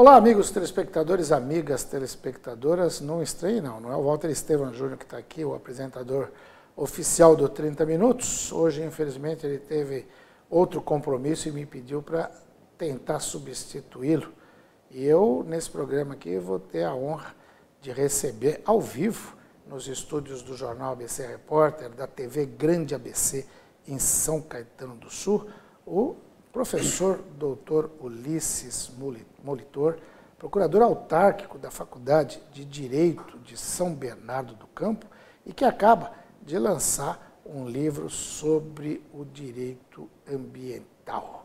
Olá, amigos telespectadores, amigas telespectadoras. Não estranhe, não é o Walter Estevam Júnior que está aqui, o apresentador oficial do 30 Minutos. Hoje, infelizmente, ele teve outro compromisso e me pediu para tentar substituí-lo. E eu, nesse programa aqui, vou ter a honra de receber ao vivo, nos estúdios do jornal ABC Repórter, da TV Grande ABC, em São Caetano do Sul, o professor Dr. Ulisses Molitor, procurador autárquico da Faculdade de Direito de São Bernardo do Campo e que acaba de lançar um livro sobre o direito ambiental.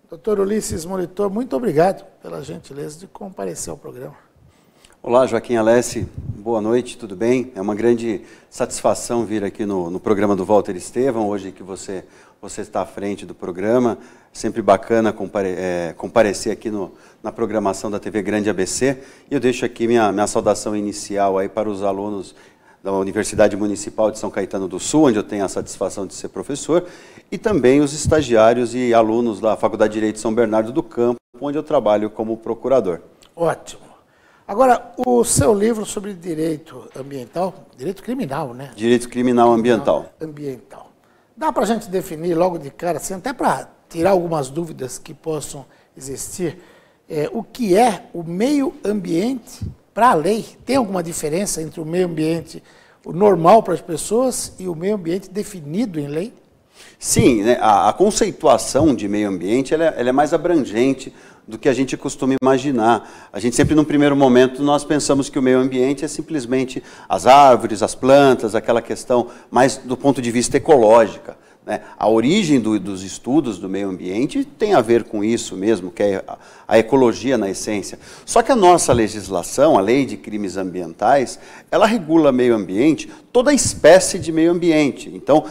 Dr. Ulisses Molitor, muito obrigado pela gentileza de comparecer ao programa. Olá, Joaquim Alessi, boa noite, tudo bem? É uma grande satisfação vir aqui no programa do Walter Estevam, hoje que você está à frente do programa. Sempre bacana comparecer aqui na programação da TV Grande ABC. E eu deixo aqui minha saudação inicial aí para os alunos da Universidade Municipal de São Caetano do Sul, onde eu tenho a satisfação de ser professor, e também os estagiários e alunos da Faculdade de Direito de São Bernardo do Campo, onde eu trabalho como procurador. Ótimo. Agora, o seu livro sobre direito ambiental, direito criminal, né? Direito criminal ambiental. Ambiental. Dá para a gente definir logo de cara, assim, até para tirar algumas dúvidas que possam existir, o que é o meio ambiente para a lei? Tem alguma diferença entre o meio ambiente, o normal para as pessoas, e o meio ambiente definido em lei? Sim, né, a conceituação de meio ambiente ela é mais abrangente do que a gente costuma imaginar. A gente sempre, num primeiro momento, nós pensamos que o meio ambiente é simplesmente as árvores, as plantas, aquela questão mais do ponto de vista ecológica, né? A origem dos estudos do meio ambiente tem a ver com isso mesmo, que é a ecologia na essência. Só que a nossa legislação, a Lei de Crimes Ambientais, ela regula meio ambiente, toda espécie de meio ambiente. Então,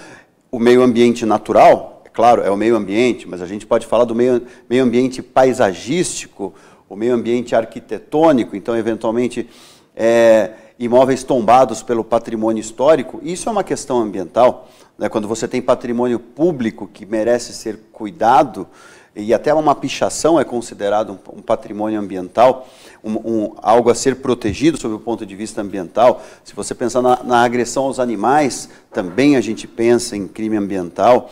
o meio ambiente natural, claro, é o meio ambiente, mas a gente pode falar do meio ambiente paisagístico, o meio ambiente arquitetônico, então, eventualmente, imóveis tombados pelo patrimônio histórico. Isso é uma questão ambiental, né? Quando você tem patrimônio público que merece ser cuidado, e até uma pichação é considerado um patrimônio ambiental, algo a ser protegido sob o ponto de vista ambiental. Se você pensar na agressão aos animais, também a gente pensa em crime ambiental.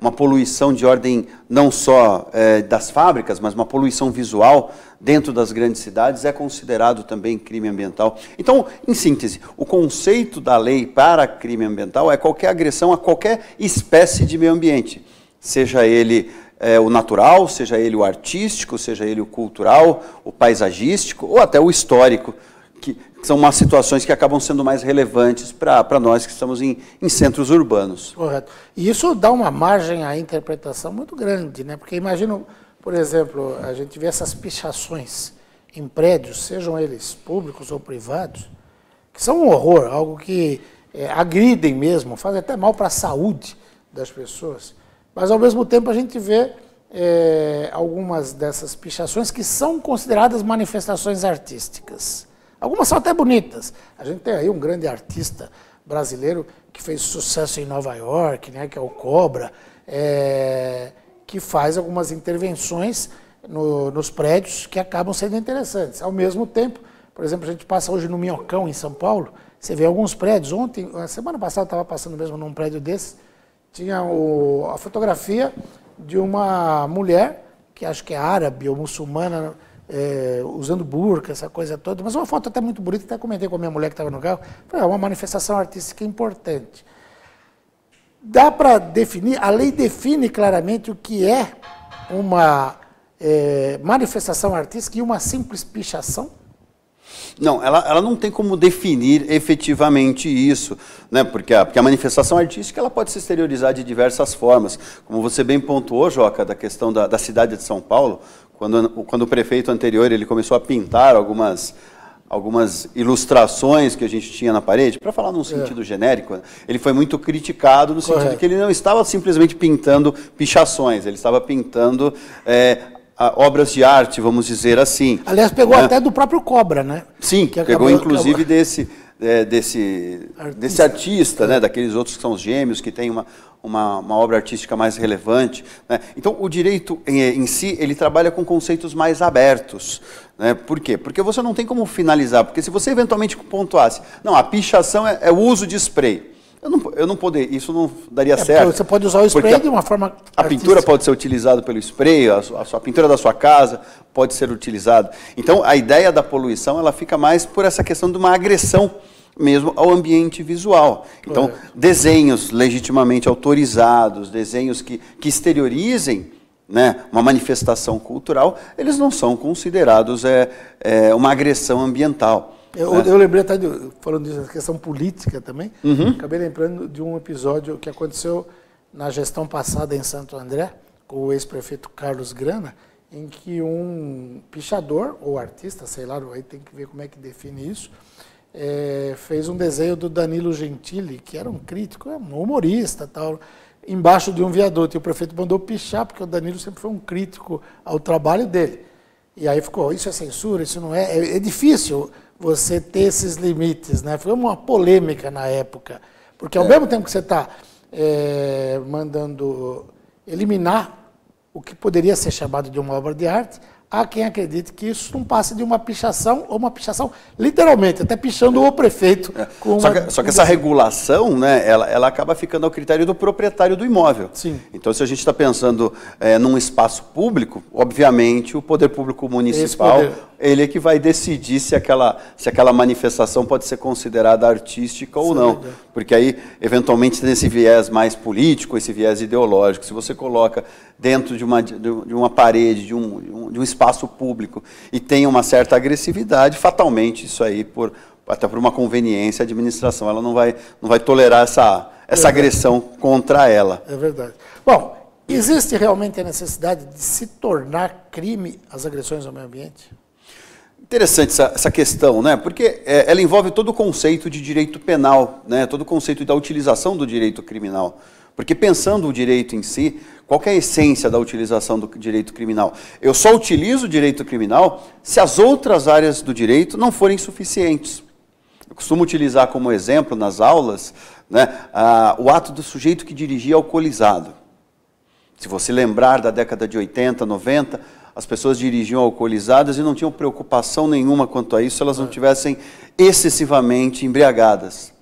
Uma poluição de ordem não só das fábricas, mas uma poluição visual dentro das grandes cidades é considerado também crime ambiental. Então, em síntese, o conceito da lei para crime ambiental é qualquer agressão a qualquer espécie de meio ambiente, seja ele o natural, seja ele o artístico, seja ele o cultural, o paisagístico ou até o histórico, que são umas situações que acabam sendo mais relevantes para nós que estamos em centros urbanos. Correto. E isso dá uma margem à interpretação muito grande, né? Porque imagino, por exemplo, a gente vê essas pichações em prédios, sejam eles públicos ou privados, que são um horror, algo que agridem mesmo, fazem até mal para a saúde das pessoas. Mas, ao mesmo tempo, a gente vê algumas dessas pichações que são consideradas manifestações artísticas. Algumas são até bonitas. A gente tem aí um grande artista brasileiro que fez sucesso em Nova York, né, que é o Cobra, que faz algumas intervenções nos prédios que acabam sendo interessantes. Ao mesmo tempo, por exemplo, a gente passa hoje no Minhocão, em São Paulo, você vê alguns prédios. Ontem, a semana passada, eu estava passando mesmo num prédio desse, tinha a fotografia de uma mulher, que acho que é árabe ou muçulmana, usando burca, essa coisa toda, mas uma foto até muito bonita, até comentei com a minha mulher que estava no carro, é uma manifestação artística importante. Dá para definir, a lei define claramente o que é uma manifestação artística e uma simples pichação? Não, ela não tem como definir efetivamente isso, né? Porque a manifestação artística ela pode se exteriorizar de diversas formas. Como você bem pontuou, Joca, da questão da cidade de São Paulo, quando o prefeito anterior ele começou a pintar algumas ilustrações que a gente tinha na parede, para falar num sentido genérico, ele foi muito criticado no sentido que ele não estava simplesmente pintando pichações, ele estava pintando obras de arte, vamos dizer assim. Aliás, pegou até do próprio Cobra, né? Sim, pegou inclusive desse artista, né, daqueles outros que são os gêmeos, que tem uma obra artística mais relevante, né? Então, o direito em si, ele trabalha com conceitos mais abertos, né? Por quê? Porque você não tem como finalizar, porque se você eventualmente pontuasse, não, a pichação é o uso de spray. Eu não poderia, isso não daria certo. Você pode usar o spray de uma forma artística. A pintura pode ser utilizada pelo spray, a pintura da sua casa pode ser utilizada. Então, a ideia da poluição, ela fica mais por essa questão de uma agressão mesmo ao ambiente visual. Então, desenhos legitimamente autorizados, desenhos que exteriorizem, né, uma manifestação cultural, eles não são considerados uma agressão ambiental. Eu lembrei até, falando disso, questão política também, acabei lembrando de um episódio que aconteceu na gestão passada em Santo André, com o ex-prefeito Carlos Grana, em que um pichador, ou artista, sei lá, aí tem que ver como é que define isso, fez um desenho do Danilo Gentili, que era um crítico, um humorista, tal, embaixo de um viaduto. E o prefeito mandou pichar, porque o Danilo sempre foi um crítico ao trabalho dele. E aí ficou, isso é censura, isso não é... É difícil você ter esses limites, né? Foi uma polêmica na época. Porque ao mesmo tempo que você está mandando eliminar o que poderia ser chamado de uma obra de arte, há quem acredite que isso não passa de uma pichação, ou uma pichação, literalmente, até pichando o prefeito. Só que essa regulação, né, ela acaba ficando ao critério do proprietário do imóvel. Sim. Então, se a gente está pensando num espaço público, obviamente o poder público municipal, ele é que vai decidir se aquela manifestação pode ser considerada artística ou não. Porque aí, eventualmente, tem esse viés mais político, esse viés ideológico. Se você coloca dentro de uma parede, de um espaço público, e tem uma certa agressividade, fatalmente isso aí, até por uma conveniência, a administração ela não vai tolerar essa agressão contra ela. É verdade. Bom, existe realmente a necessidade de se tornar crime as agressões ao meio ambiente? Interessante essa questão, né? Porque ela envolve todo o conceito de direito penal, né? Todo o conceito da utilização do direito criminal. Porque pensando o direito em si, qual que é a essência da utilização do direito criminal? Eu só utilizo o direito criminal se as outras áreas do direito não forem suficientes. Eu costumo utilizar como exemplo nas aulas, né, o ato do sujeito que dirigia alcoolizado. Se você lembrar da década de 80, 90, as pessoas dirigiam alcoolizadas e não tinham preocupação nenhuma quanto a isso se elas não estivessem excessivamente embriagadas.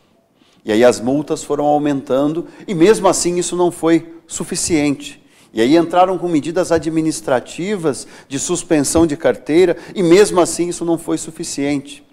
E aí as multas foram aumentando e mesmo assim isso não foi suficiente. E aí entraram com medidas administrativas de suspensão de carteira e mesmo assim isso não foi suficiente.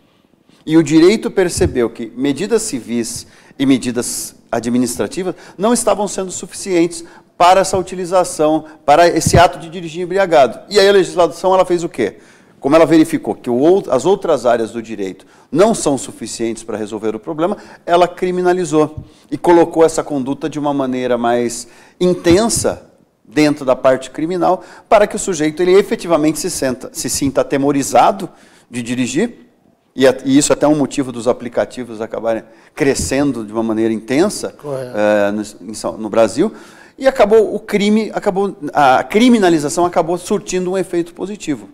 E o direito percebeu que medidas civis e medidas administrativas não estavam sendo suficientes para essa utilização, para esse ato de dirigir embriagado. E aí a legislação ela fez o quê? Como ela verificou que as outras áreas do direito não são suficientes para resolver o problema, ela criminalizou e colocou essa conduta de uma maneira mais intensa dentro da parte criminal, para que o sujeito ele efetivamente se sinta atemorizado de dirigir, e isso é até um motivo dos aplicativos acabarem crescendo de uma maneira intensa no Brasil, e a criminalização acabou surtindo um efeito positivo.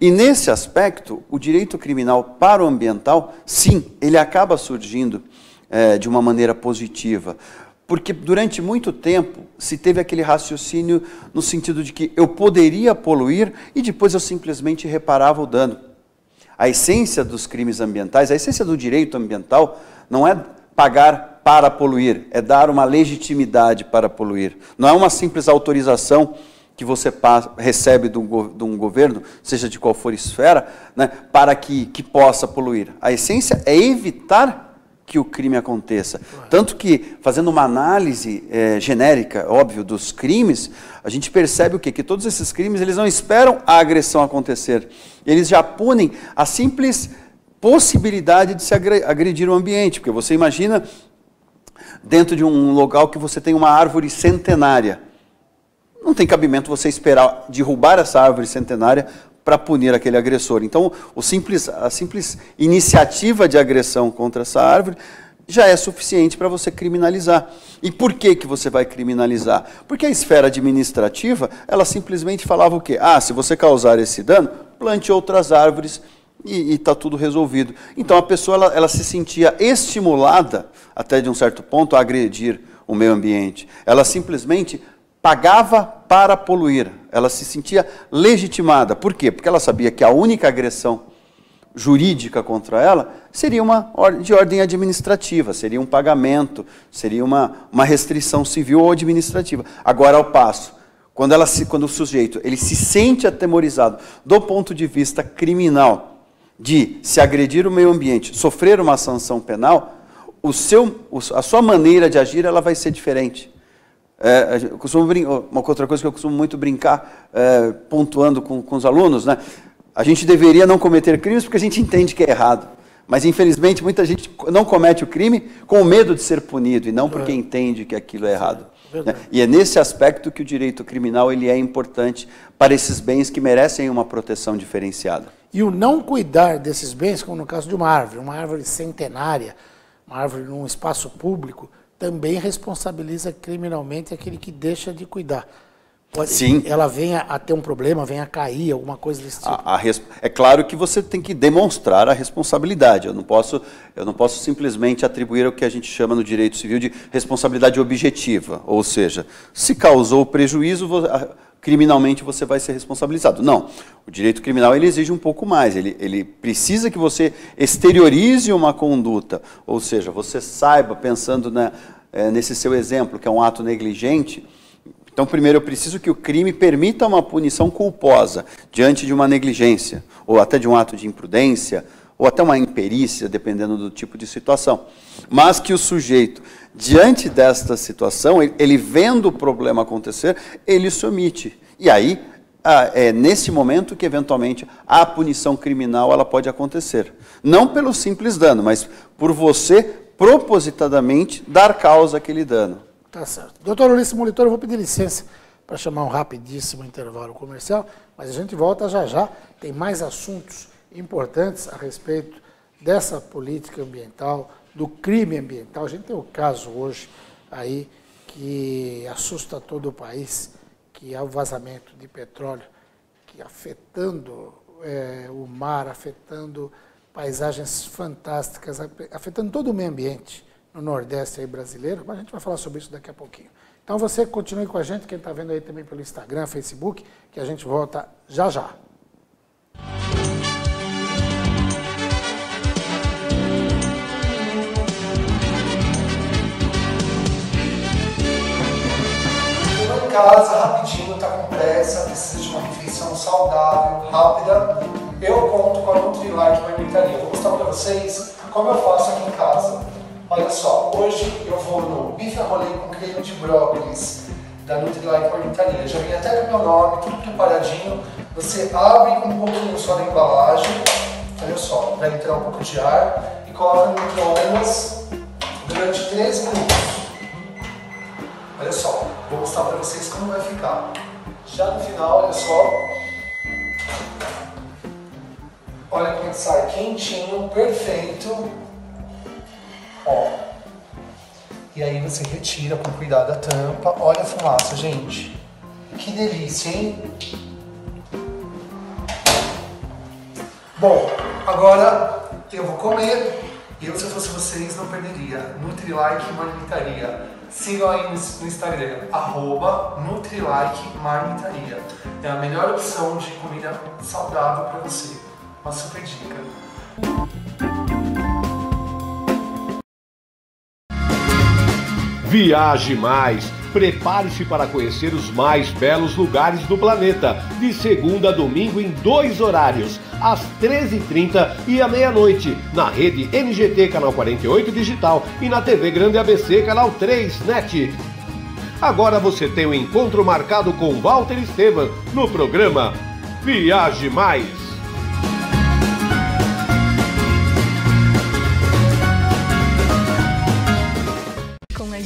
E nesse aspecto, o direito criminal para o ambiental, sim, ele acaba surgindo de uma maneira positiva. Porque durante muito tempo se teve aquele raciocínio no sentido de que eu poderia poluir e depois eu simplesmente reparava o dano. A essência dos crimes ambientais, a essência do direito ambiental não é pagar para poluir, é dar uma legitimidade para poluir. Não é uma simples autorização que você recebe de um governo, seja de qual for esfera, né, para que possa poluir. A essência é evitar que o crime aconteça. Tanto que, fazendo uma análise genérica, óbvio, dos crimes, a gente percebe o quê? Que todos esses crimes eles não esperam a agressão acontecer. Eles já punem a simples possibilidade de se agredir o ambiente. Porque você imagina, dentro de um local que você tem uma árvore centenária, não tem cabimento você esperar derrubar essa árvore centenária para punir aquele agressor. Então, a simples iniciativa de agressão contra essa árvore já é suficiente para você criminalizar. E por que você vai criminalizar? Porque a esfera administrativa, ela simplesmente falava o quê? Se você causar esse dano, plante outras árvores e está tudo resolvido. Então a pessoa ela se sentia estimulada, até de um certo ponto, a agredir o meio ambiente. Ela simplesmente pagava para poluir. Ela se sentia legitimada. Por quê? Porque ela sabia que a única agressão jurídica contra ela seria de ordem administrativa, seria um pagamento, seria uma restrição civil ou administrativa. Agora, ao passo, quando o sujeito ele se sente atemorizado do ponto de vista criminal, de se agredir o meio ambiente, sofrer uma sanção penal, a sua maneira de agir ela vai ser diferente. Uma outra coisa que eu costumo muito brincar, pontuando com os alunos, né? A gente deveria não cometer crimes porque a gente entende que é errado. Mas, infelizmente, muita gente não comete o crime com medo de ser punido e não porque entende que aquilo é errado. Né? E é nesse aspecto que o direito criminal ele é importante para esses bens que merecem uma proteção diferenciada. E o não cuidar desses bens, como no caso de uma árvore centenária, uma árvore num espaço público, também responsabiliza criminalmente aquele que deixa de cuidar. Sim. Ela venha a ter um problema, venha a cair, alguma coisa desse tipo. É claro que você tem que demonstrar a responsabilidade. Eu não posso simplesmente atribuir o que a gente chama no direito civil de responsabilidade objetiva. Ou seja, se causou prejuízo, criminalmente você vai ser responsabilizado. Não. O direito criminal ele exige um pouco mais. Ele precisa que você exteriorize uma conduta. Ou seja, você saiba, pensando nesse seu exemplo, que é um ato negligente. Então, primeiro, eu preciso que o crime permita uma punição culposa diante de uma negligência, ou até de um ato de imprudência, ou até uma imperícia, dependendo do tipo de situação. Mas que o sujeito, diante desta situação, ele vendo o problema acontecer, ele se omite. E aí, é nesse momento que, eventualmente, a punição criminal ela pode acontecer. Não pelo simples dano, mas por você, propositadamente, dar causa àquele dano. Tá certo. Doutor Ulisses Molitor, eu vou pedir licença para chamar um rapidíssimo intervalo comercial, mas a gente volta já já. Tem mais assuntos importantes a respeito dessa política ambiental, do crime ambiental. A gente tem o caso hoje aí que assusta todo o país, que é o vazamento de petróleo, que afetando o mar, afetando paisagens fantásticas, afetando todo o meio ambiente no Nordeste aí brasileiro, mas a gente vai falar sobre isso daqui a pouquinho. Então você continue com a gente, quem está vendo aí também pelo Instagram, Facebook, que a gente volta já já. Chegou em casa rapidinho, está com pressa, precisa de uma refeição saudável, rápida. Eu conto com a Nutrilite Marmitaria. Vou mostrar para vocês como eu faço aqui em casa. Olha só, hoje eu vou no bife a rolê com creme de brócolis da Nutrilite Marmitaria. Já vem até com o meu nome, tudo preparadinho. Você abre com um pouquinho só da embalagem, olha só, vai entrar um pouco de ar e coloca no micro-ondas durante 3 minutos. Olha só, vou mostrar para vocês como vai ficar. Já no final, olha só. Olha como sai quentinho, perfeito. Ó. E aí você retira com cuidado a tampa. Olha a fumaça, gente. Que delícia, hein? Bom, agora eu vou comer. Eu, se eu fosse vocês, não perderia. Nutrilike Marmitaria. Sigam aí no Instagram, @Nutrilike Marmitaria. É a melhor opção de comida saudável para você. Uma super dica. Viaje Mais. Prepare-se para conhecer os mais belos lugares do planeta, de segunda a domingo em 2 horários, às 13h30 e à meia-noite, na rede NGT Canal 48 Digital e na TV Grande ABC Canal 3 NET. Agora você tem um encontro marcado com Walter Esteban no programa Viaje Mais.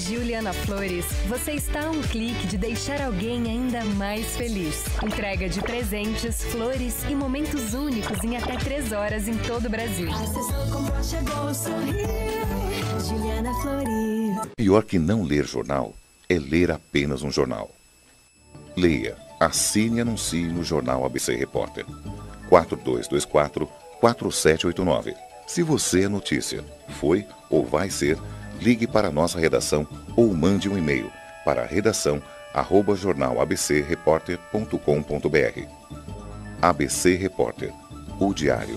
Juliana Flores, você está a um clique de deixar alguém ainda mais feliz. Entrega de presentes, flores e momentos únicos em até 3 horas em todo o Brasil. Juliana Flores. Pior que não ler jornal é ler apenas um jornal. Leia, assine e anuncie no jornal ABC Repórter. 4789. Se você é notícia, foi ou vai ser, ligue para a nossa redação ou mande um e-mail para redação@jornalabcreporter.com.br. ABC Repórter, o diário.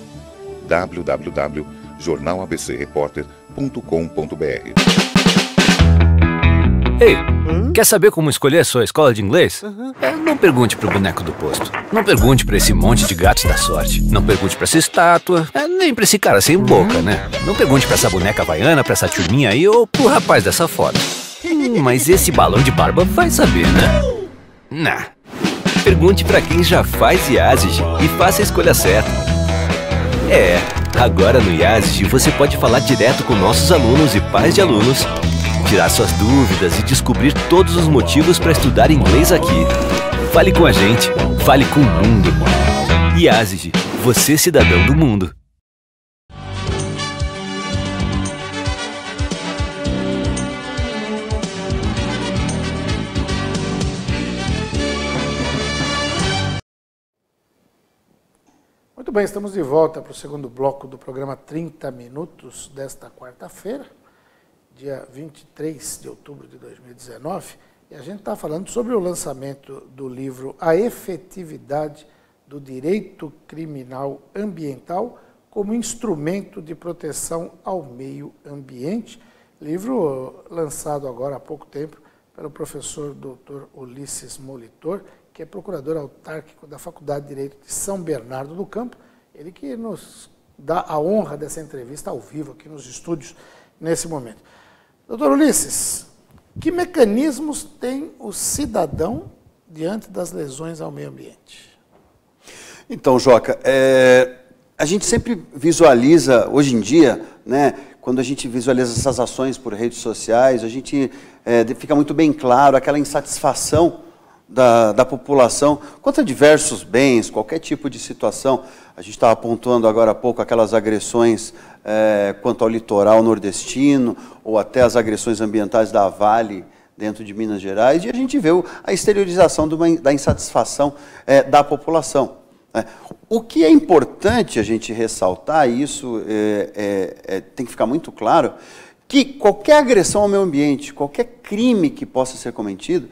www.jornalabcreporter.com.br. Ei, quer saber como escolher a sua escola de inglês? Não pergunte pro boneco do posto. Não pergunte pra esse monte de gatos da sorte. Não pergunte pra essa estátua. Nem pra esse cara sem boca, né? Não pergunte pra essa boneca havaiana, pra essa turminha aí ou pro rapaz dessa foto. Mas esse balão de barba vai saber, né? Nah. Pergunte pra quem já faz IASIG e faça a escolha certa. Agora no IASIG você pode falar direto com nossos alunos e pais de alunos, tirar suas dúvidas e descobrir todos os motivos para estudar inglês aqui. Fale com a gente, fale com o mundo. IASIG, você cidadão do mundo. Muito bem, estamos de volta para o segundo bloco do programa 30 Minutos desta quarta-feira, dia 23 de outubro de 2019, e a gente está falando sobre o lançamento do livro A Efetividade do Direito Criminal Ambiental como Instrumento de Proteção ao Meio Ambiente, livro lançado agora há pouco tempo pelo professor Dr. Ulisses Molitor, que é procurador autárquico da Faculdade de Direito de São Bernardo do Campo, ele que nos dá a honra dessa entrevista ao vivo aqui nos estúdios nesse momento. Doutor Ulisses, que mecanismos tem o cidadão diante das lesões ao meio ambiente? Então, Joca, a gente sempre visualiza, hoje em dia, né, quando a gente visualiza essas ações por redes sociais, a gente fica muito bem claro aquela insatisfação da população contra diversos bens, qualquer tipo de situação. A gente estava apontando agora há pouco aquelas agressões quanto ao litoral nordestino, ou até as agressões ambientais da Vale dentro de Minas Gerais, e a gente vê a exteriorização da insatisfação da população. O que é importante a gente ressaltar, isso tem que ficar muito claro, que qualquer agressão ao meio ambiente, qualquer crime que possa ser cometido,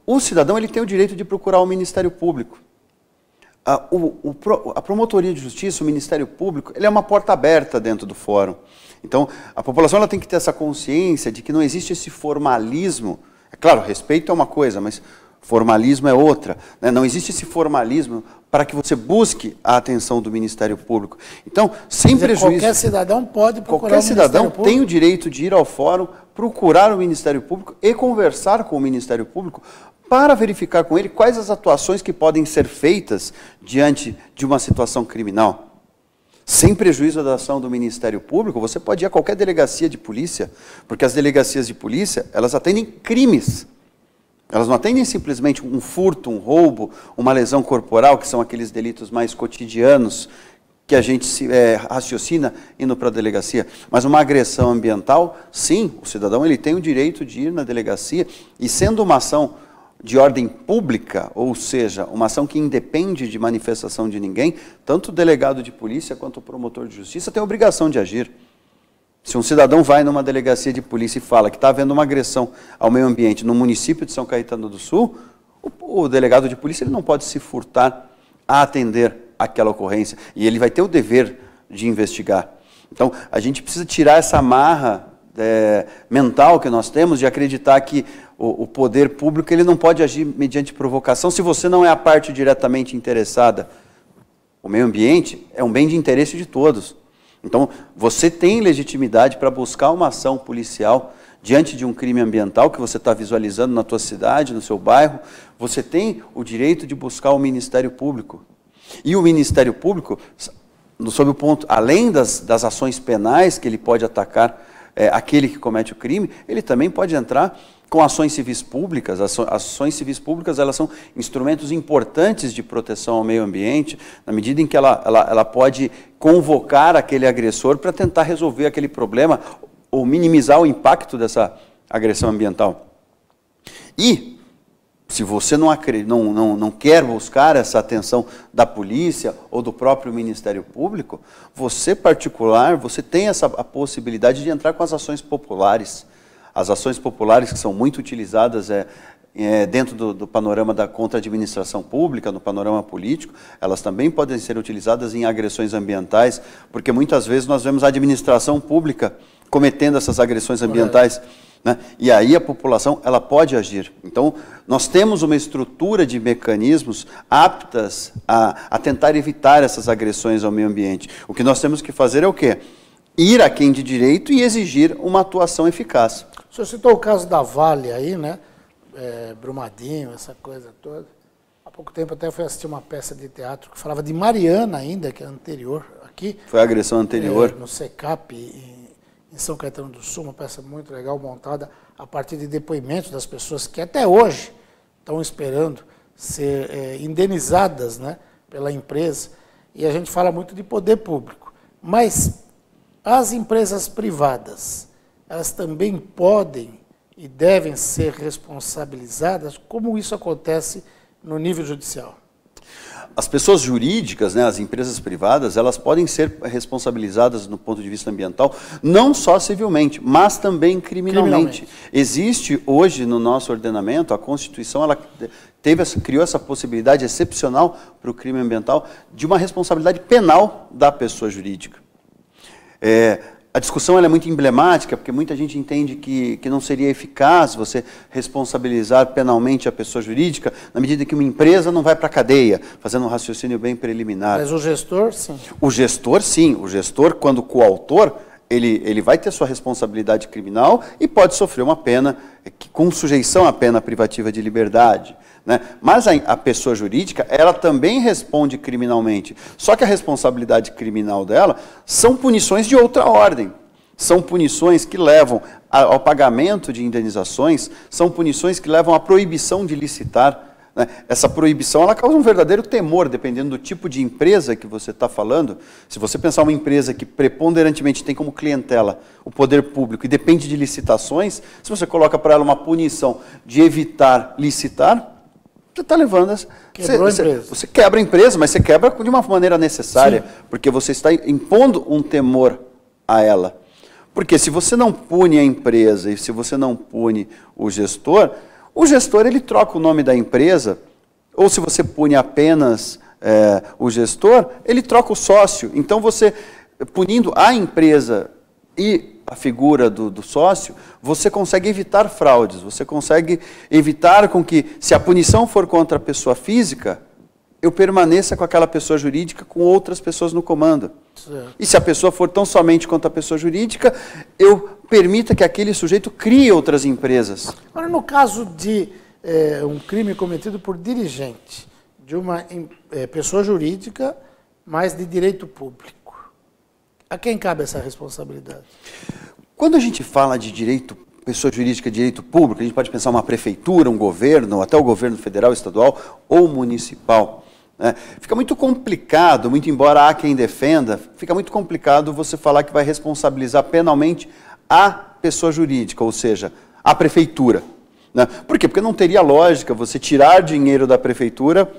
o cidadão ele tem o direito de procurar o Ministério Público. A Promotoria de Justiça, o Ministério Público, ele é uma porta aberta dentro do fórum. Então, a população ela tem que ter essa consciência de que não existe esse formalismo. É claro, respeito é uma coisa, mas formalismo é outra, né? Não existe esse formalismo para que você busque a atenção do Ministério Público. Então, sem prejuízo... Qualquer cidadão pode procurar qualquer cidadão tem o direito de ir ao fórum, procurar o Ministério Público e conversar com o Ministério Público para verificar com ele quais as atuações que podem ser feitas diante de uma situação criminal. Sem prejuízo da ação do Ministério Público, você pode ir a qualquer delegacia de polícia, porque as delegacias de polícia, elas atendem crimes. Elas não atendem simplesmente um furto, um roubo, uma lesão corporal, que são aqueles delitos mais cotidianos que a gente raciocina indo para a delegacia. Mas uma agressão ambiental, sim, o cidadão ele tem o direito de ir na delegacia, e sendo uma ação de ordem pública, ou seja, uma ação que independe de manifestação de ninguém, tanto o delegado de polícia quanto o promotor de justiça tem a obrigação de agir. Se um cidadão vai numa delegacia de polícia e fala que está havendo uma agressão ao meio ambiente no município de São Caetano do Sul, o delegado de polícia ele não pode se furtar a atender aquela ocorrência, e ele vai ter o dever de investigar. Então, a gente precisa tirar essa amarra mental que nós temos de acreditar que o poder público ele não pode agir mediante provocação se você não é a parte diretamente interessada. O meio ambiente é um bem de interesse de todos. Então, você tem legitimidade para buscar uma ação policial diante de um crime ambiental que você está visualizando na tua cidade, no seu bairro. Você tem o direito de buscar o Ministério Público. E o Ministério Público, sob o ponto, além das ações penais que ele pode atacar aquele que comete o crime, ele também pode entrar com ações civis públicas. As ações civis públicas elas são instrumentos importantes de proteção ao meio ambiente, na medida em que ela pode convocar aquele agressor para tentar resolver aquele problema ou minimizar o impacto dessa agressão ambiental. E, Se você não quer buscar essa atenção da polícia ou do próprio Ministério Público, você particular, você tem a possibilidade de entrar com as ações populares. As ações populares que são muito utilizadas dentro do panorama da contra-administração pública, no panorama político, elas também podem ser utilizadas em agressões ambientais, porque muitas vezes nós vemos a administração pública cometendo essas agressões ambientais. Né? E aí a população ela pode agir. Então, nós temos uma estrutura de mecanismos aptas a tentar evitar essas agressões ao meio ambiente. O que nós temos que fazer é o quê? Ir a quem de direito e exigir uma atuação eficaz. O senhor citou o caso da Vale aí, né? Brumadinho, essa coisa toda. Há pouco tempo até eu fui assistir uma peça de teatro que falava de Mariana ainda, que é anterior aqui. Foi a agressão anterior. No SECAP, em São Caetano do Sul, uma peça muito legal, montada a partir de depoimentos das pessoas que até hoje estão esperando ser indenizadas, né, pela empresa. E a gente fala muito de poder público. Mas as empresas privadas, elas também podem e devem ser responsabilizadas, como isso acontece no nível judicial? As pessoas jurídicas, né, as empresas privadas, elas podem ser responsabilizadas no ponto de vista ambiental, não só civilmente, mas também criminalmente. Existe hoje no nosso ordenamento, a Constituição ela criou essa possibilidade excepcional para o crime ambiental de uma responsabilidade penal da pessoa jurídica. A discussão ela é muito emblemática, porque muita gente entende que não seria eficaz você responsabilizar penalmente a pessoa jurídica, na medida que uma empresa não vai para a cadeia, fazendo um raciocínio bem preliminar. Mas o gestor, sim. O gestor, sim. O gestor, quando coautor, ele vai ter sua responsabilidade criminal e pode sofrer uma pena com sujeição à pena privativa de liberdade. Né? Mas a pessoa jurídica, ela também responde criminalmente. Só que a responsabilidade criminal dela são punições de outra ordem. São punições que levam ao pagamento de indenizações, são punições que levam à proibição de licitar. Né? Essa proibição ela causa um verdadeiro temor, dependendo do tipo de empresa que você está falando. Se você pensar uma empresa que preponderantemente tem como clientela o poder público e depende de licitações, se você coloca para ela uma punição de evitar licitar, você está levando... Você quebra a empresa, mas você quebra de uma maneira necessária, sim, porque você está impondo um temor a ela. Porque se você não pune a empresa e se você não pune o gestor ele troca o nome da empresa, ou se você pune apenas o gestor, ele troca o sócio. Então você, punindo a empresa e a figura do sócio, você consegue evitar fraudes, você consegue evitar com que, se a punição for contra a pessoa física, eu permaneça com aquela pessoa jurídica com outras pessoas no comando. Certo. E se a pessoa for tão somente quanto a pessoa jurídica, eu permita que aquele sujeito crie outras empresas. Agora, no caso de um crime cometido por dirigente de uma pessoa jurídica, mas de direito público, a quem cabe essa responsabilidade? Quando a gente fala de pessoa jurídica de direito público, a gente pode pensar uma prefeitura, um governo, até o governo federal, estadual ou municipal. Né? Fica muito complicado, muito embora há quem defenda, fica muito complicado você falar que vai responsabilizar penalmente a pessoa jurídica, ou seja, a prefeitura. Né? Por quê? Porque não teria lógica você tirar dinheiro da prefeitura,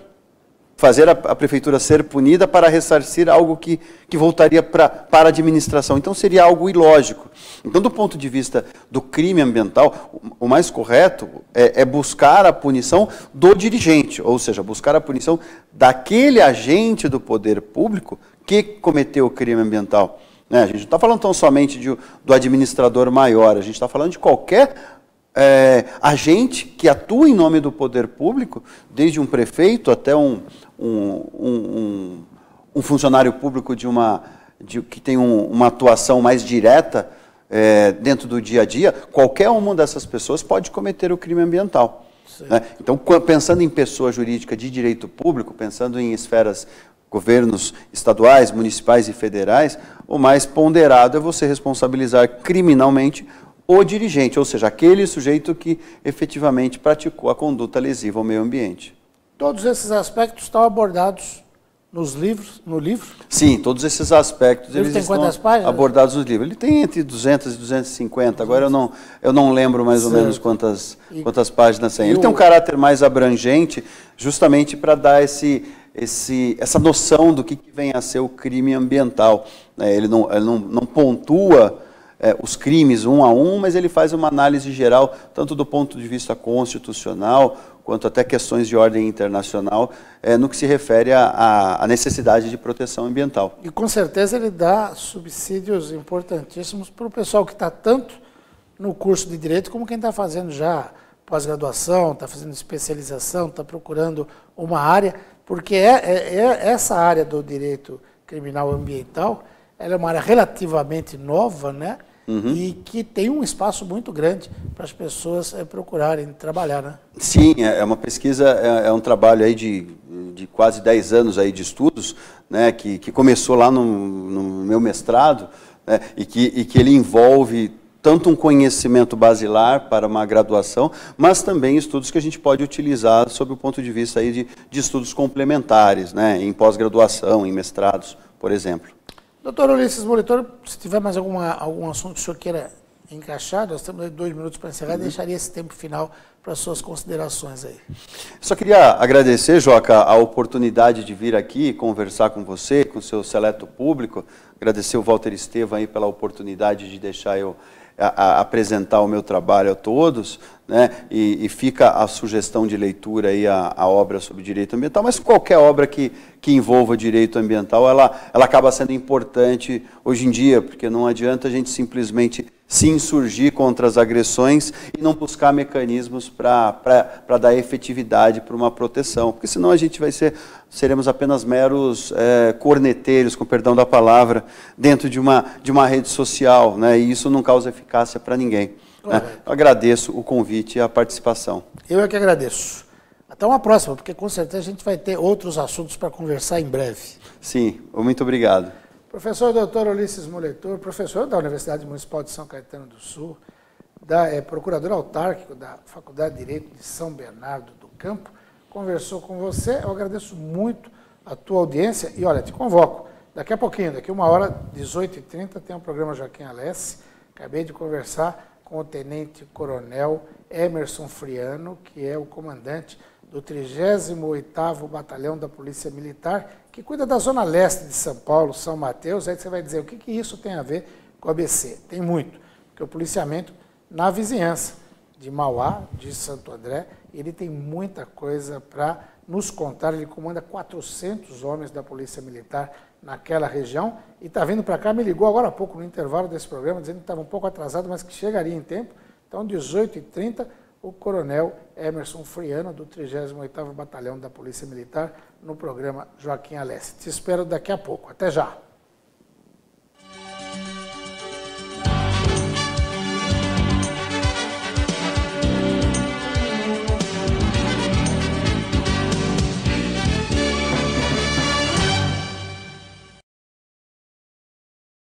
fazer a prefeitura ser punida para ressarcir algo que voltaria para a administração. Então seria algo ilógico. Então, do ponto de vista do crime ambiental, o mais correto é buscar a punição do dirigente, ou seja, buscar a punição daquele agente do poder público que cometeu o crime ambiental. Né? A gente não está falando tão somente do administrador maior, a gente está falando de qualquer agente que atua em nome do poder público, desde um prefeito até um funcionário público que tem uma atuação mais direta dentro do dia a dia, qualquer uma dessas pessoas pode cometer o crime ambiental. Né? Então, pensando em pessoa jurídica de direito público, pensando em esferas, governos estaduais, municipais e federais, o mais ponderado é você responsabilizar criminalmente o dirigente, ou seja, aquele sujeito que efetivamente praticou a conduta lesiva ao meio ambiente. Todos esses aspectos estão abordados no livro? Sim, todos esses aspectos O livro eles tem estão quantas páginas? aspectos eles livro tem estão quantas páginas? abordados no livro. Ele tem entre 200 e 250, agora eu não lembro mais ou menos quantas páginas tem. Ele tem um caráter mais abrangente, justamente para dar essa noção do que vem a ser o crime ambiental. Ele não pontua os crimes um a um, mas ele faz uma análise geral, tanto do ponto de vista constitucional, quanto até questões de ordem internacional, no que se refere à necessidade de proteção ambiental. E com certeza ele dá subsídios importantíssimos para o pessoal que está tanto no curso de Direito, como quem está fazendo já pós-graduação, está fazendo especialização, está procurando uma área, porque essa área do direito criminal ambiental, ela é uma área relativamente nova, né? E que tem um espaço muito grande para as pessoas procurarem trabalhar, né? Sim, é uma pesquisa, é um trabalho aí de quase 10 anos aí de estudos, né, que começou lá no meu mestrado, né, e que ele envolve tanto um conhecimento basilar para uma graduação, mas também estudos que a gente pode utilizar sob o ponto de vista aí de estudos complementares, né, em pós-graduação, em mestrados, por exemplo. Doutor Ulisses Molitor, se tiver mais algum assunto que o senhor queira encaixar, nós temos aí 2 minutos para encerrar, deixaria esse tempo final para as suas considerações aí. Só queria agradecer, Joca, a oportunidade de vir aqui conversar com você, com o seu seleto público, agradecer o Walter Estevam aí pela oportunidade de deixar eu apresentar o meu trabalho a todos, né? E fica a sugestão de leitura aí a obra sobre direito ambiental, mas qualquer obra que envolva direito ambiental, ela acaba sendo importante hoje em dia, porque não adianta a gente simplesmente se insurgir contra as agressões e não buscar mecanismos para dar efetividade para uma proteção, porque senão a gente seremos apenas meros corneteiros, com perdão da palavra, dentro de uma rede social, né? E isso não causa eficácia para ninguém. Né? Eu agradeço o convite e a participação. Eu é que agradeço. Até uma próxima, porque com certeza a gente vai ter outros assuntos para conversar em breve. Sim, muito obrigado. Professor Dr. Ulisses Molitor, professor da Universidade Municipal de São Caetano do Sul, procurador autárquico da Faculdade de Direito de São Bernardo do Campo, conversou com você. Eu agradeço muito a tua audiência e, olha, te convoco. Daqui a pouquinho, daqui 1h, 18h30, tem um programa Joaquim Alessi. Acabei de conversar com o Tenente-Coronel Emerson Friano, que é o comandante do 38º Batalhão da Polícia Militar, que cuida da Zona Leste de São Paulo, São Mateus. Aí você vai dizer, o que isso tem a ver com o ABC? Tem muito, porque o policiamento na vizinhança de Mauá, de Santo André, ele tem muita coisa para nos contar. Ele comanda 400 homens da Polícia Militar naquela região e está vindo para cá, me ligou agora há pouco no intervalo desse programa, dizendo que estava um pouco atrasado, mas que chegaria em tempo. Então, 18h30, o coronel Emerson Friano, do 38º Batalhão da Polícia Militar, no programa Joaquim Alessi. Te espero daqui a pouco. Até já!